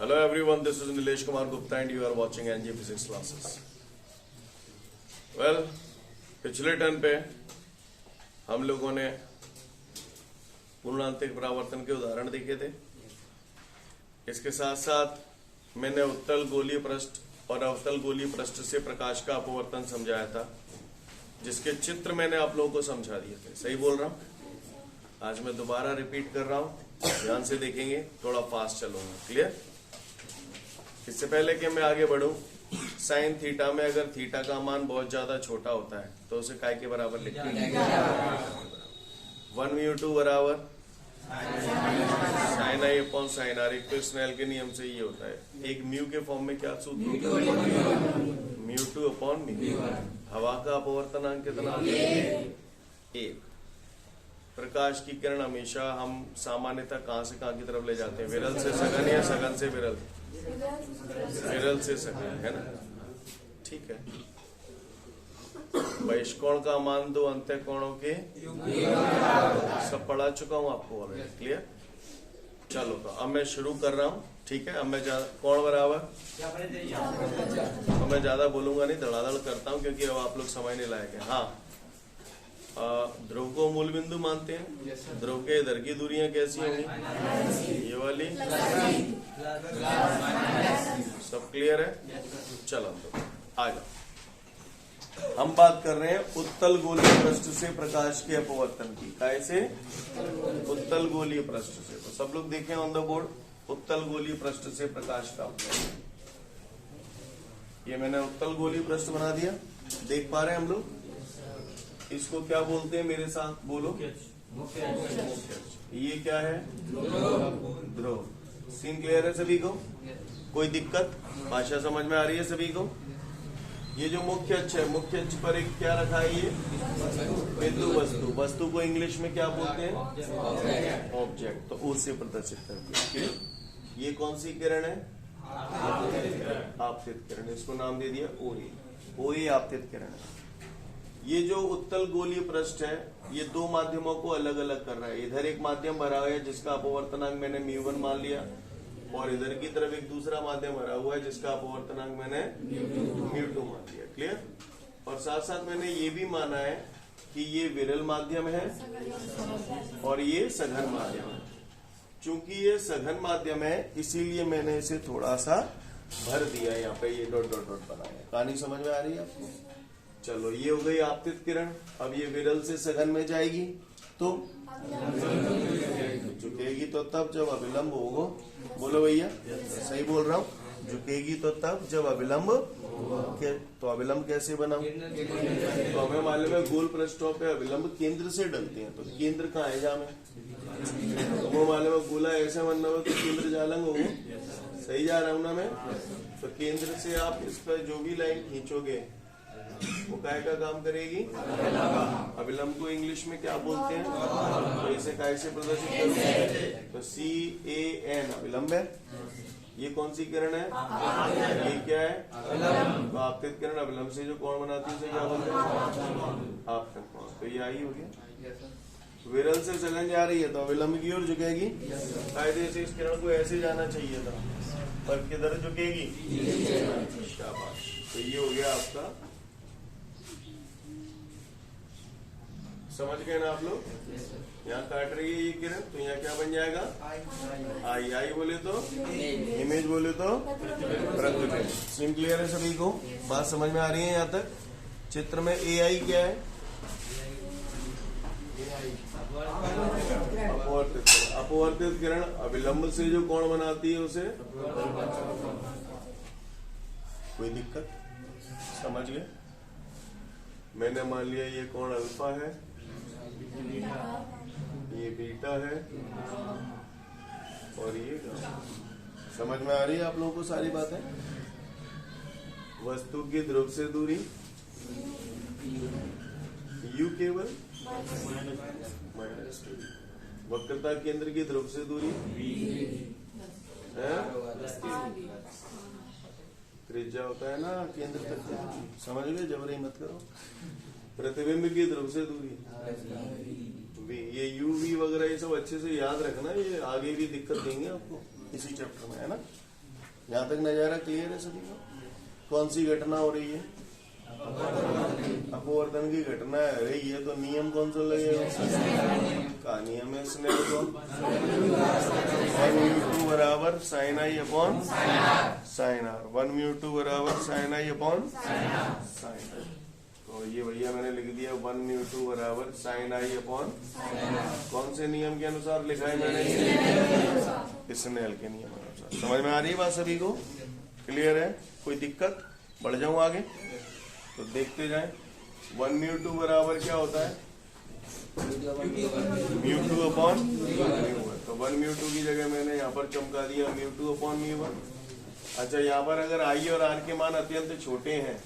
Hello everyone, this is Nilesh Kumar Gupta and you are watching NG Physics classes. Well, पिछले turn पे हम लोगों ने पूर्णांतिक परावर्तन के उदाहरण देखे थे। इसके साथ साथ मैंने उत्तल गोलीय पृष्ठ और अवतल गोलीय पृष्ठ से प्रकाश का अपवर्तन समझाया था, जिसके चित्र मैंने आप लोगों को समझा दिए थे। सही बोल रहा हूँ? आज मैं दोबारा रिपीट कर रहा हूँ, ध्यान से देखेंगे, थोड़ा फास्ट चलूंगा। क्लियर? इससे पहले कि मैं आगे बढ़ूं, साइन थीटा में अगर थीटा का मान बहुत ज्यादा छोटा होता है तो उसे काय के बराबर लिखते हैं? 1/2 बराबर sine i upon sine r. एक तो स्नेल के नियम से ये होता है। एक म्यू के फॉर्म में क्या सूत्र होता है? μ2 अपॉन μ। हवा का अपवर्तनांक कितना? 1। प्रकाश की किरण हमेशा हम सामान्यतः कहां से कहां की तरफ ले जाते हैं? विरल से सघन या सघन से विरल? विरल से सघन, है ना? ठीक है। बहिष्कोण का मान दो अंत्य कोणों के सब पढ़ा चुका हूं आपको ऑलरेडी। क्लियर? चलो तो अब मैं शुरू कर रहा हूं। ठीक है, अब मैं कोण बराबर, अब मैं ज्यादा बोलूंगा नहीं, धड़ाधड़ करता हूं क्योंकि अब आप लोग समझने लायक है। हाँ, ध्रुव को मूल बिंदु मानते हैं। ध्रुव के इधर की दूरियां कैसी होंगी? ये वाली। सब क्लियर है? चलो तो आ जाओ। हम बात कर रहे हैं उत्तल गोलीय पृष्ठ से प्रकाश के अपवर्तन की। कैसे? उत्तल गोलीय पृष्ठ से। तो सब लोग देखें ऑन द बोर्ड, उत्तल गोलीय पृष्ठ से प्रकाश का अपवर्तन। ये मैंने उत्तल गोलीय पृष्ठ बना दिया, देख पा रहे हैं हम लोग? इसको क्या बोलते हैं? मेरे साथ बोलो। मुख्य अक्ष। ये क्या है? ध्रुव। सीन क्लियर है सभी को? कोई दिक्कत? भाषा समझ में आ रही है सभी को? ये जो मुख्य अक्ष है, मुख्य अक्ष पर एक क्या रखा है? ये बिंदु वस्तु। वस्तु को इंग्लिश में क्या बोलते हैं? ऑब्जेक्ट। तो उससे प्रदर्शित करते हैं। ये कौन सी किरण है? आपतित किरण। इसको नाम दे दिया ओए। ओए आपतित किरण है। ये जो उत्तल गोलीय पृष्ठ है, ये दो माध्यमों को अलग अलग कर रहा है। इधर एक माध्यम भरा हुआ है जिसका अपवर्तनांक मैंने μ1 मान लिया, और इधर की तरफ एक दूसरा माध्यम भरा हुआ है जिसका अपवर्तनांक मैंने μ2 मान लिया। क्लियर? और साथ साथ मैंने ये भी माना है कि ये विरल माध्यम है और ये सघन माध्यम है। चूंकि ये सघन माध्यम है इसीलिए मैंने इसे थोड़ा सा भर दिया। यहाँ पे ये डॉट डॉट डॉट बनाया। कहानी समझ में आ रही है आपको? चलो, ये हो गई आपतित किरण। अब ये विरल से सघन में जाएगी तो झुकेगी तो तब जब अभिलंब होगा। बोलो भैया, सही बोल रहा हूँ? झुकेगी तो तब जब अभिलंब। तो अभिलंब कैसे बनाऊं? तो हमें मालूम है गोल पृष्ठों पे अभिलंब केंद्र से डलते हैं। तो केंद्र कहाँ है? जहाँ में तो वो मालूम है गोला ऐसे बनना हो तो केंद्र जालंग होगा। सही जा रहा हूं ना मैं? तो केंद्र से आप इस पर जो भी लाइन खींचोगे वो काय का काम करेगी? अभिलंब को इंग्लिश में क्या बोलते हैं? तो इसे काय से प्रदर्शित करोगे? तो CAN अभिलंब है। ये कौन सी किरण है? ये क्या है? तो आपतित किरण अभिलंब से जो कोण बनाती है उसे क्या बोलते हैं? आपतित कोण। तो ये आई हो गया। विरल से सघन जा रही है तो अभिलंब की ओर झुकेगी। कायदे से इस किरण को ऐसे जाना चाहिए था, पर किधर झुकेगी? शाबाश। तो ये हो गया आपका। समझ गए ना आप लोग? यहाँ काट रही है ये किरण, तो यहाँ क्या बन जाएगा? आई। आई बोले तो इमेज, बोले तो प्रतिबिंब। सीन क्लियर है सभी को? बात समझ में आ रही है यहाँ तक? चित्र में AI क्या है? अपवर्तित। अपवर्तित किरण अभिलंब से जो कोण बनाती है उसे। कोई दिक्कत? समझ गए? मैंने मान लिया ये कोण अल्फा है, ये बीटा है और ये गामा। समझ में आ रही है आप लोगों को सारी बातें? वस्तु की ध्रुव से दूरी u केवल -2। वक्रता केंद्र की ध्रुव से दूरी है। त्रिज्या होता है ना केंद्र तक। समझ गए? जबरी मत करो। प्रतिबिंब की ध्रुव से दूरी v। ये u v वगैरह ये सब अच्छे से याद रखना, ये आगे भी दिक्कत देंगे आपको इसी चैप्टर में, है ना? यहाँ तक नजारा क्लियर है सभी को? कौन सी घटना हो रही है? अपवर्तन की घटना है रही है, तो नियम कौन सा लगेगा? का नियम है स्नेल को 1/2 बराबर sine i upon sine r, 1/2 बराबर sine i upon sine r. तो ये भैया मैंने लिख दिया 1/2 बराबर साइन आई अपॉन, कौन से नियम के अनुसार लिखा है मैंने? स्नेल के नियम अनुसार। समझ में आ रही है बात सभी को? क्लियर है? कोई दिक्कत? बढ़ जाऊं आगे तो देखते जाएं। 1/2 बराबर क्या होता है? μ2 अपॉन μ1। तो 1/2 की जगह मैंने यहाँ पर चमका दिया μ2 अपॉन μ1। अच्छा, यहाँ पर अगर आई और आर के मान अत्यंत छोटे हैं,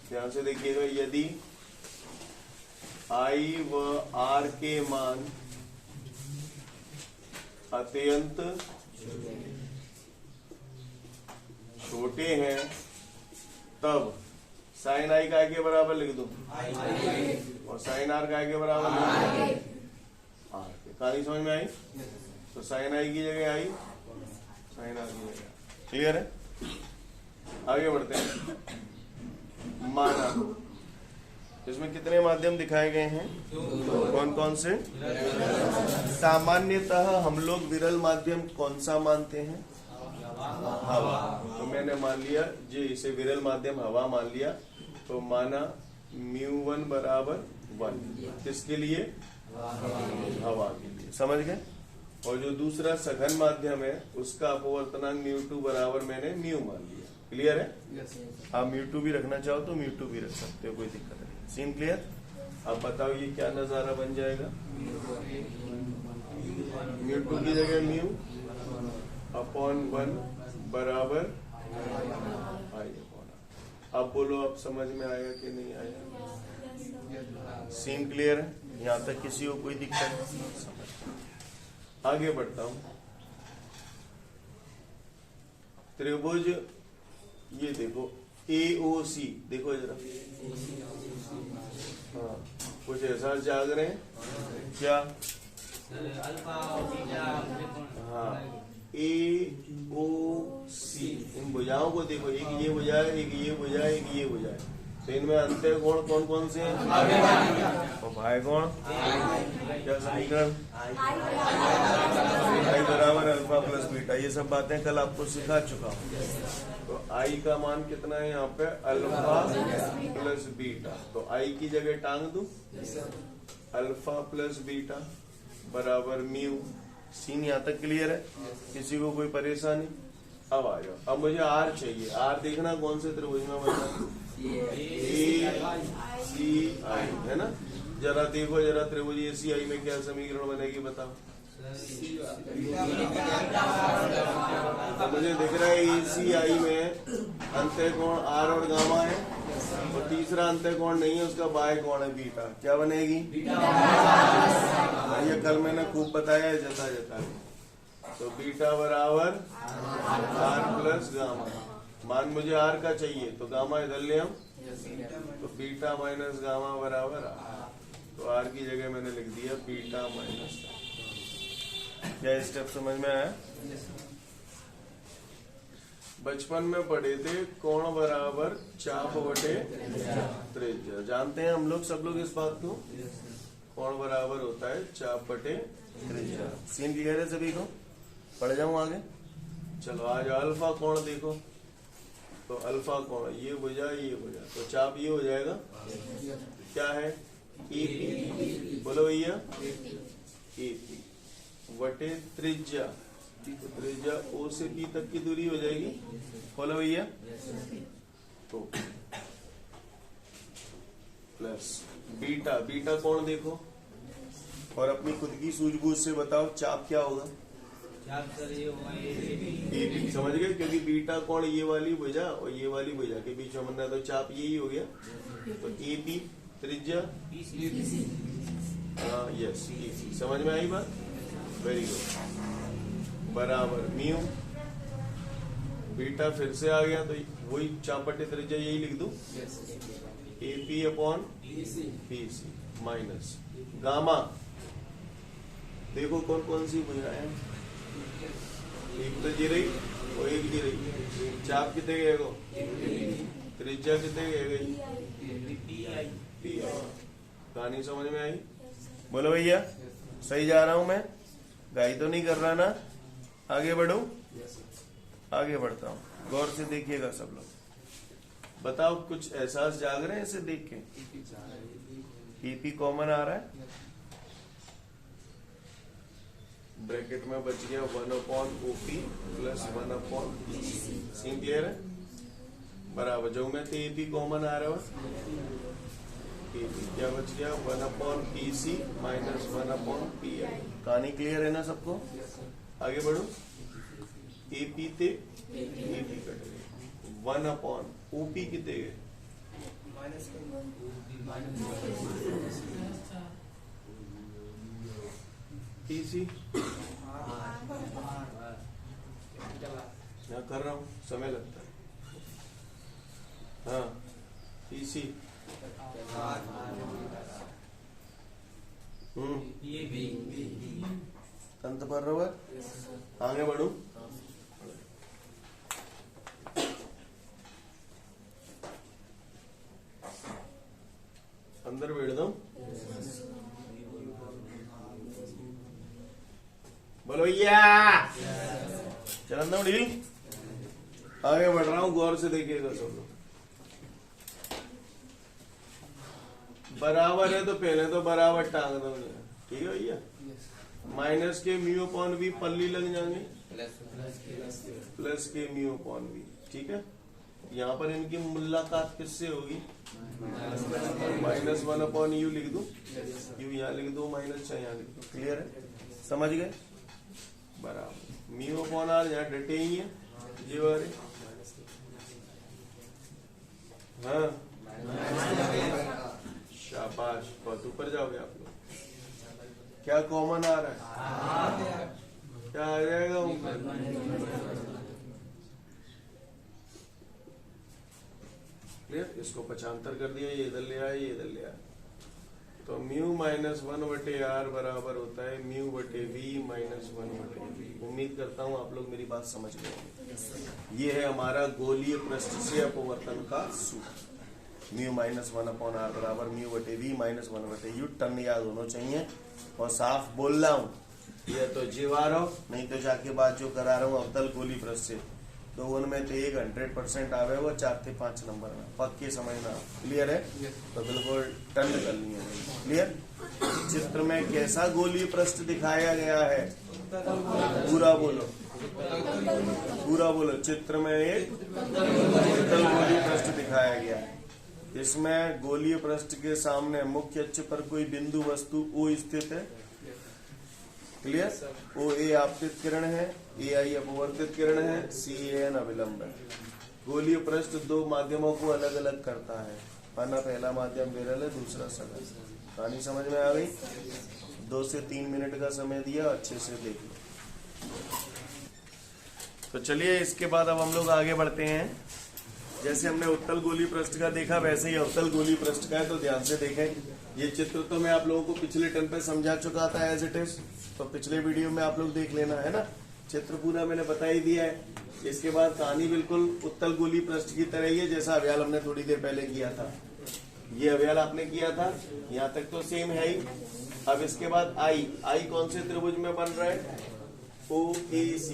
ध्यान से देखिएगा, यदि आई व आर के मान अत्यंत छोटे हैं तब साइन आई काय के बराबर लिख दूं और साइन आर काय के बराबर लिख दूं? आर के। कहानी समझ में आई? तो साइन आई की जगह आई, साइन आर की जगह। क्लियर है? आगे बढ़ते हैं। माना, इसमें कितने माध्यम दिखाए गए हैं? कौन कौन से? सामान्यतः हम लोग विरल माध्यम कौन सा मानते हैं? हवा। तो मैंने मान लिया जी, इसे विरल माध्यम हवा मान लिया। तो माना μ1 बराबर 1, किसके लिए? हवा के लिए। समझ गए? और जो दूसरा सघन माध्यम है उसका अपवर्तनांक μ2 बराबर मैंने μ मान लिया। क्लियर है? आप μ2 भी रखना चाहो तो μ2 भी रख सकते हो, कोई दिक्कत नहीं। Scene clear? अब बताओ ये क्या नजारा बन जाएगा? μ2 की जगह μ अपॉन 1 बराबर आई अपॉन। अब बोलो, अब समझ में आया कि नहीं आया? सीन क्लियर है? यहाँ तक किसी को कोई दिक्कत? समझ। आगे बढ़ता हूं। त्रिभुज, ये देखो AOC, देखो जरा। हाँ, कुछ एहसास जाग रहे हैं क्या? हाँ, AOC, इन भुजाओं को देखो, एक ये भुजा है, एक ये भुजा है, एक ये भुजा है। तो इनमें अंतर कोण कौन कौन से हैं? और भाई कोण? क्या समीकरण? आई बराबर अल्फा प्लस बीटा। ये सब बातें कल आपको सिखा चुका हूँ। तो आई का मान कितना है यहाँ पे? Alpha plus beta. तो आई की जगह टांग दूं, अल्फा प्लस बीटा बराबर म्यू। सीन यहाँ तक क्लियर है? किसी को कोई परेशानी? अब आ जाओ। अब मुझे आर चाहिए। आर देखना कौन से त्रिभुज में बना? ACI है ना? जरा देखो, जरा त्रिभुज ACI में क्या समीकरण बनेगी बताओ। तो मुझे दिख रहा है ACI में अंत्य कोण आर और गामा है, और तीसरा अंत्य कोण नहीं है, उसका बाह्य कोण है बीटा। क्या बनेगी? ये कल मैंने खूब बताया है जता जता। तो बीटा बराबर आर प्लस गामा। मान मुझे आर का चाहिए तो गामा इधर ले आऊं, तो बीटा माइनस गामा बराबर आर। तो आर की जगह मैंने लिख दिया बीटा माइनस। क्या स्टेप समझ में आया? बचपन में पढ़े थे कोण बराबर चाप बटे त्रिज्या। जानते हैं हम लोग, सब लोग इस बात को? कोण बराबर होता है चाप बटे त्रिज्या। सीन क्लियर है सभी को? पढ़ जाऊं आगे? चलो आज अल्फा कोण देखो। तो अल्फा कोण ये भुजा, ये भुजा, तो चाप ये हो जाएगा। क्या है? AP। बोलो भैया, AP बटे त्रिज्या। तो त्रिज्या O से P तक की दूरी हो जाएगी। बोलो भैया, तो प्लस बीटा। बीटा कोण देखो और अपनी खुद की सूझबूझ से बताओ चाप क्या होगा? AP। समझ गए? क्योंकि बीटा कोण ये वाली भुजा और ये वाली भुजा के बीच में बनना है, तो चाप यही हो गया। तो AP त्रिज्या, हाँ यस, AP। समझ में आई बात? Very good. बराबर म्यू, बीटा फिर से आ गया, तो वही चाप बटे त्रिज्या यही लिख दूं, AP upon BC minus gamma. देखो कौन कौन सी भुजाएं हैं? एक तो ये रही और एक की रही, चाप कितने गए को, त्रिज्या कितने गए गई, कहानी समझ में आई? बोलो भैया, सही जा रहा हूं मैं? गाई तो नहीं कर रहा ना? आगे बढ़ूं? आगे बढ़ता हूं, गौर से देखिएगा सब लोग। बताओ कुछ एहसास जाग रहे हैं इसे देख के? ईपी कॉमन आ रहा है, ब्रैकेट में बच गया 1/OP plus 1/PC। Scene clear है? बराबर जो में थे ईपी कॉमन आ रहा है, क्या बच गया 1/PC माइनस 1/PI। कहानी क्लियर है ना सबको? आगे बढ़ो। एपी थे एपी कट गए, 1/OP कितने गए, PC यहाँ कर रहा हूँ, समय लगता है। हाँ PC अंत पर रहो। आगे बढ़ू। अंदर बैठ दो। बोलो भैया, चलन दो डील। आगे बढ़ रहा हूं, गौर से देखिएगा सब लोग। बराबर है तो पहले तो बराबर टांग दो, ठीक है भैया। माइनस के म्यू अपॉन वी पल्ली लग जाएंगे, प्लस के म्यू अपॉन वी, ठीक है। यहाँ पर इनकी मुलाकात किससे होगी, -1/U लिख दू, यू यहाँ लिख दो, माइनस यहाँ लिख दो, क्लियर है? समझ गए? बराबर म्यू अपॉन आर यहाँ डटे ही है ये वाले। हाँ शाबाश, बहुत ऊपर जाओगे आप लोग। क्या कॉमन आ रहा है, क्या आ जाएगा ऊपर? क्लियर? इसको 75 कर दिया, ये इधर ले आया, ये इधर ले आया, तो म्यू -1/R बराबर होता है म्यू बटे वी -1/V। उम्मीद करता हूं आप लोग मेरी बात समझ गए होंगे। ये है हमारा गोलीय पृष्ठ से अपवर्तन का सूत्र। म्यू -1/R बराबर म्यू बटे वी -1/U। टर्म याद होना चाहिए और साफ बोल रहा हूँ, ये तो जीवा रहो, नहीं तो जाके बात जो करा रहा हूँ अवतल गोली पृष्ठ से, तो उनमें तो 100% आवे वो 4 से 5 नंबर में, पक्के समझना। क्लियर है? तो बिल्कुल टर्न करनी है। क्लियर? चित्र में कैसा गोलीय पृष्ठ दिखाया गया है, पूरा बोलो, पूरा बोलो। चित्र में एक उत्तल गोलीय पृष्ठ दिखाया गया है। इसमें गोलीय पृष्ठ के सामने मुख्य अक्ष पर कोई बिंदु वस्तु O स्थित है। क्लियर? OA आपतित किरण है, AI अपवर्तित किरण है, CAN अविलंब है। गोलीय पृष्ठ दो माध्यमों को अलग अलग करता है, पहला माध्यम विरल है, दूसरा सरल। कहानी समझ में आ गई? 2 से 3 मिनट का समय दिया, अच्छे से देख लो। तो चलिए इसके बाद अब हम लोग आगे बढ़ते हैं। जैसे हमने उत्तल गोलीय पृष्ठ का देखा, वैसे ही अवतल गोलीय पृष्ठ का है, तो ध्यान से देखें। ये चित्र तो मैं आप लोगों को पिछले टर्म पे समझा चुका था एज इट इज, तो पिछले वीडियो में आप लोग देख लेना, है ना। चित्र पूरा मैंने बता ही दिया है। इसके बाद कहानी बिल्कुल उत्तल गोलीय पृष्ठ की तरह ही है, जैसा अभ्याल हमने थोड़ी देर पहले किया था। ये अभ्याल आपने किया था, यहाँ तक तो सेम है ही। अब इसके बाद आई कौन से त्रिभुज में बन रहा है, OAC।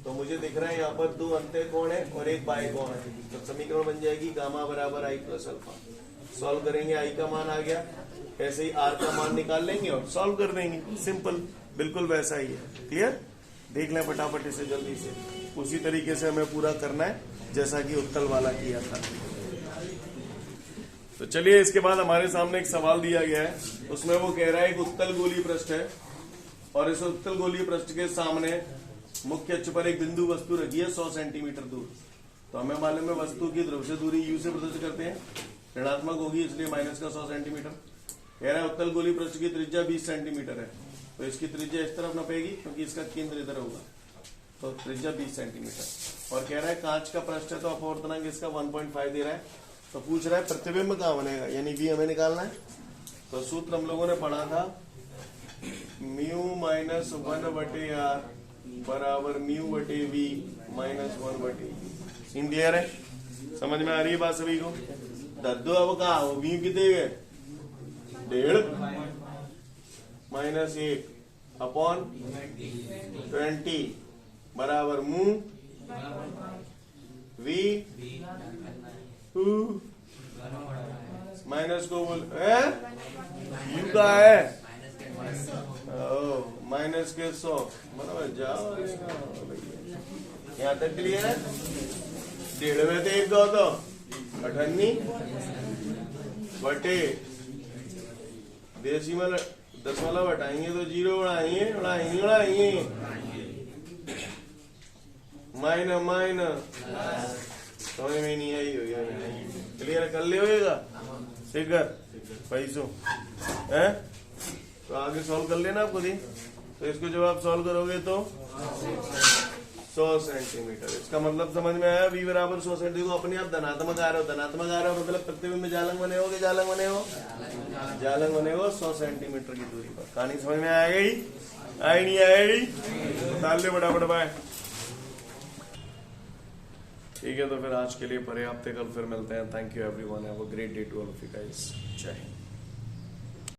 तो मुझे दिख रहा है यहाँ पर 2 अंत्य कोण है और एक बाह्य कोण है, तो समीकरण बन जाएगी गामा बराबर I + अल्फा। सॉल्व करेंगे, I का मान आ गया, ऐसे ही R का मान निकाल लेंगे और सॉल्व कर देंगे। सिंपल, बिल्कुल वैसा ही है। क्लियर? देख लें फटाफट इसे जल्दी से। उसी तरीके से हमें पूरा करना है जैसा कि उत्तल वाला किया था। तो चलिए इसके बाद हमारे सामने एक सवाल दिया गया है, उसमें वो कह रहा है एक उत्तल गोलीय पृष्ठ है और इस उत्तल गोलीय पृष्ठ के सामने मुख्य अक्ष पर एक बिंदु वस्तु रखी है 100 सेंटीमीटर दूर। तो हमें मालूम है वस्तु की ध्रुव से दूरी U से प्रदर्शित करते हैं, ऋणात्मक होगी, इसलिए माइनस का 100 सेंटीमीटर। कह रहा है उत्तल गोलीय पृष्ठ की त्रिज्या 20 सेंटीमीटर है, तो इसकी त्रिज्या इस तरफ नपेगी क्योंकि इसका केंद्र इधर होगा, तो त्रिज्या 20 सेंटीमीटर। और कह रहा है कांच का पृष्ठ है, तो अपवर्तनांक इसका 1.5 दे रहा है। तो पूछ रहा है प्रतिबिंब कहाँ बनेगा, यानी V हमें निकालना है। तो सूत्र हम लोगों ने पढ़ा था, म्यू -1/R बराबर म्यू बटे V -1/e। सीन क्लियर है? समझ में आ रही है बात सभी को? दद्दो अब कहा हो बीम कितने गए? 1.5 -1 अपॉन 20 बराबर मुंह वी माइनस को बोल यू का है माइनस के 100 बराबर जाओ यहाँ तक क्लियर है? 1.5 में तो 1 का होता 98 बटे डेसिमल 10 हटाएंगे तो 0 बढ़ाएंगे माइनस समझ में नहीं आई हो गया। क्लियर कर ले होगा फिगर पैसों है तो आगे सॉल्व कर लेना आप खुद ही। तो इसको जब आप सॉल्व करोगे तो 100 सेंटीमीटर। इसका मतलब समझ में आया? v बराबर 100 सेंटीमीटर को अपने आप धनात्मक आ रहा हो मतलब प्रतिबिंब में जालंग बने हो जालंग बने हो 100 सेंटीमीटर की दूरी पर। कहानी समझ में आ गई? आई नहीं आई? डाल ले बड़ा बाय। ठीक है तो फिर आज के लिए पर्याप्त है, कल फिर मिलते हैं। Thank you everyone, have a great day to all of you guys. जय हिंद।